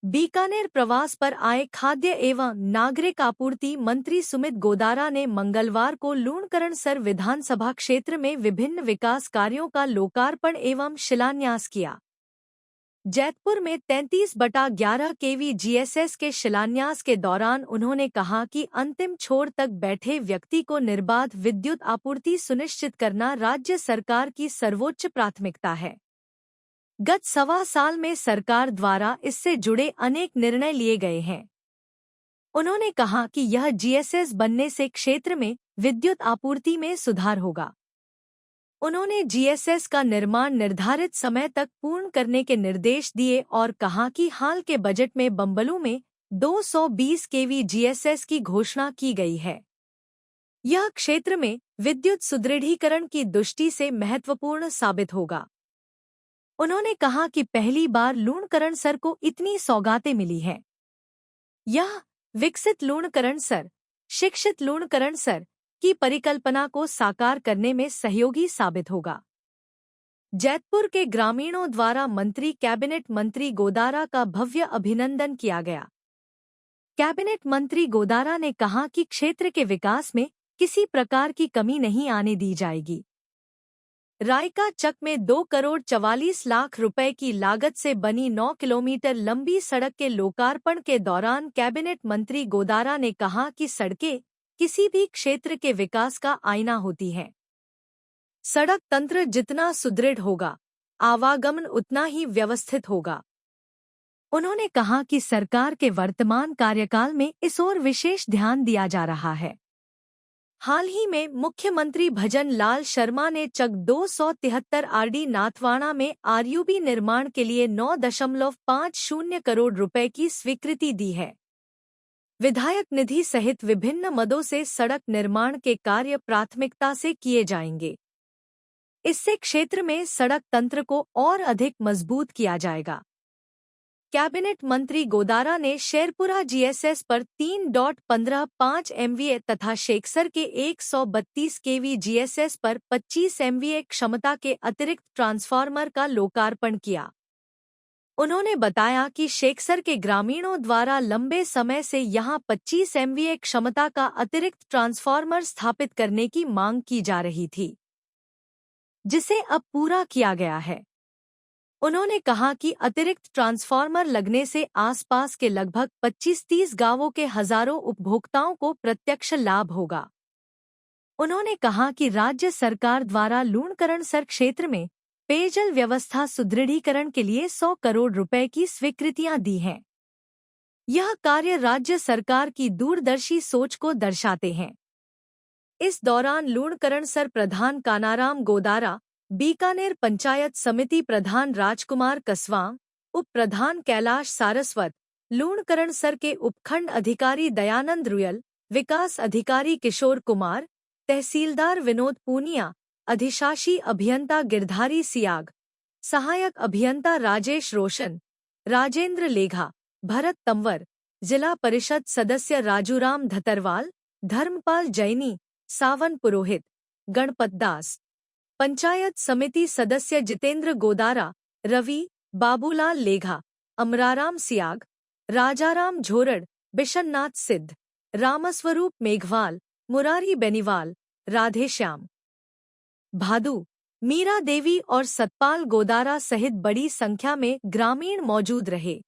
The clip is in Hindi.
बीकानेर प्रवास पर आए खाद्य एवं नागरिक आपूर्ति मंत्री सुमित गोदारा ने मंगलवार को लूणकरणसर विधानसभा क्षेत्र में विभिन्न विकास कार्यों का लोकार्पण एवं शिलान्यास किया। जैतपुर में 33/11 केवी जीएसएस के शिलान्यास के दौरान उन्होंने कहा कि अंतिम छोर तक बैठे व्यक्ति को निर्बाध विद्युत आपूर्ति सुनिश्चित करना राज्य सरकार की सर्वोच्च प्राथमिकता है। गत 1.25 साल में सरकार द्वारा इससे जुड़े अनेक निर्णय लिए गए हैं। उन्होंने कहा कि यह जीएसएस बनने से क्षेत्र में विद्युत आपूर्ति में सुधार होगा। उन्होंने जीएसएस का निर्माण निर्धारित समय तक पूर्ण करने के निर्देश दिए और कहा कि हाल के बजट में बम्बलू में 220 केवी जीएसएस की घोषणा की गई है। यह क्षेत्र में विद्युत सुदृढ़ीकरण की दृष्टि से महत्वपूर्ण साबित होगा। उन्होंने कहा कि पहली बार लूणकरणसर को इतनी सौगातें मिली हैं। यह विकसित लूणकरणसर, शिक्षित लूणकरणसर की परिकल्पना को साकार करने में सहयोगी साबित होगा। जैतपुर के ग्रामीणों द्वारा कैबिनेट मंत्री गोदारा का भव्य अभिनंदन किया गया। कैबिनेट मंत्री गोदारा ने कहा कि क्षेत्र के विकास में किसी प्रकार की कमी नहीं आने दी जाएगी। रायका चक में 2,44,00,000 रुपए की लागत से बनी 9 किलोमीटर लंबी सड़क के लोकार्पण के दौरान कैबिनेट मंत्री गोदारा ने कहा कि सड़कें किसी भी क्षेत्र के विकास का आईना होती हैं। सड़क तंत्र जितना सुदृढ़ होगा, आवागमन उतना ही व्यवस्थित होगा। उन्होंने कहा कि सरकार के वर्तमान कार्यकाल में इस ओर विशेष ध्यान दिया जा रहा है। हाल ही में मुख्यमंत्री भजन लाल शर्मा ने चक 273 आरडी नाथवाड़ा में आरयूबी निर्माण के लिए 9.50 करोड़ रुपए की स्वीकृति दी है। विधायक निधि सहित विभिन्न मदों से सड़क निर्माण के कार्य प्राथमिकता से किए जाएंगे। इससे क्षेत्र में सड़क तंत्र को और अधिक मजबूत किया जाएगा। कैबिनेट मंत्री गोदारा ने शेरपुरा जीएसएस पर 3.155 एमवीए तथा शेखसर के 132 केवी जीएसएस पर 25 एमवीए क्षमता के अतिरिक्त ट्रांसफार्मर का लोकार्पण किया। उन्होंने बताया कि शेखसर के ग्रामीणों द्वारा लंबे समय से यहां 25 एमवीए क्षमता का अतिरिक्त ट्रांसफार्मर स्थापित करने की मांग की जा रही थी, जिसे अब पूरा किया गया है। उन्होंने कहा कि अतिरिक्त ट्रांसफार्मर लगने से आसपास के लगभग 25-30 गांवों के हजारों उपभोक्ताओं को प्रत्यक्ष लाभ होगा। उन्होंने कहा कि राज्य सरकार द्वारा लूणकरणसर क्षेत्र में पेयजल व्यवस्था सुदृढ़ीकरण के लिए 100 करोड़ रुपए की स्वीकृतियां दी हैं। यह कार्य राज्य सरकार की दूरदर्शी सोच को दर्शाते हैं। इस दौरान लूणकरणसर प्रधान कानाराम गोदारा, बीकानेर पंचायत समिति प्रधान राजकुमार कसवां, उप प्रधान कैलाश सारस्वत, लूणकरणसर के उपखंड अधिकारी दयानंद रुयल, विकास अधिकारी किशोर कुमार, तहसीलदार विनोद पूनिया, अधिशासी अभियंता गिरधारी सियाग, सहायक अभियंता राजेश रोशन, राजेंद्र लेघा, भरत तंवर, जिला परिषद सदस्य राजूराम धतरवाल, धर्मपाल जैनी, सावन पुरोहित, गणपत दास, पंचायत समिति सदस्य जितेंद्र गोदारा, रवि, बाबूलाल लेघा, अमराराम सियाग, राजाराम झोरड़, बिशननाथ सिद्ध, रामस्वरूप मेघवाल, मुरारी बेनीवाल, राधेश्याम भादु, मीरा देवी और सतपाल गोदारा सहित बड़ी संख्या में ग्रामीण मौजूद रहे।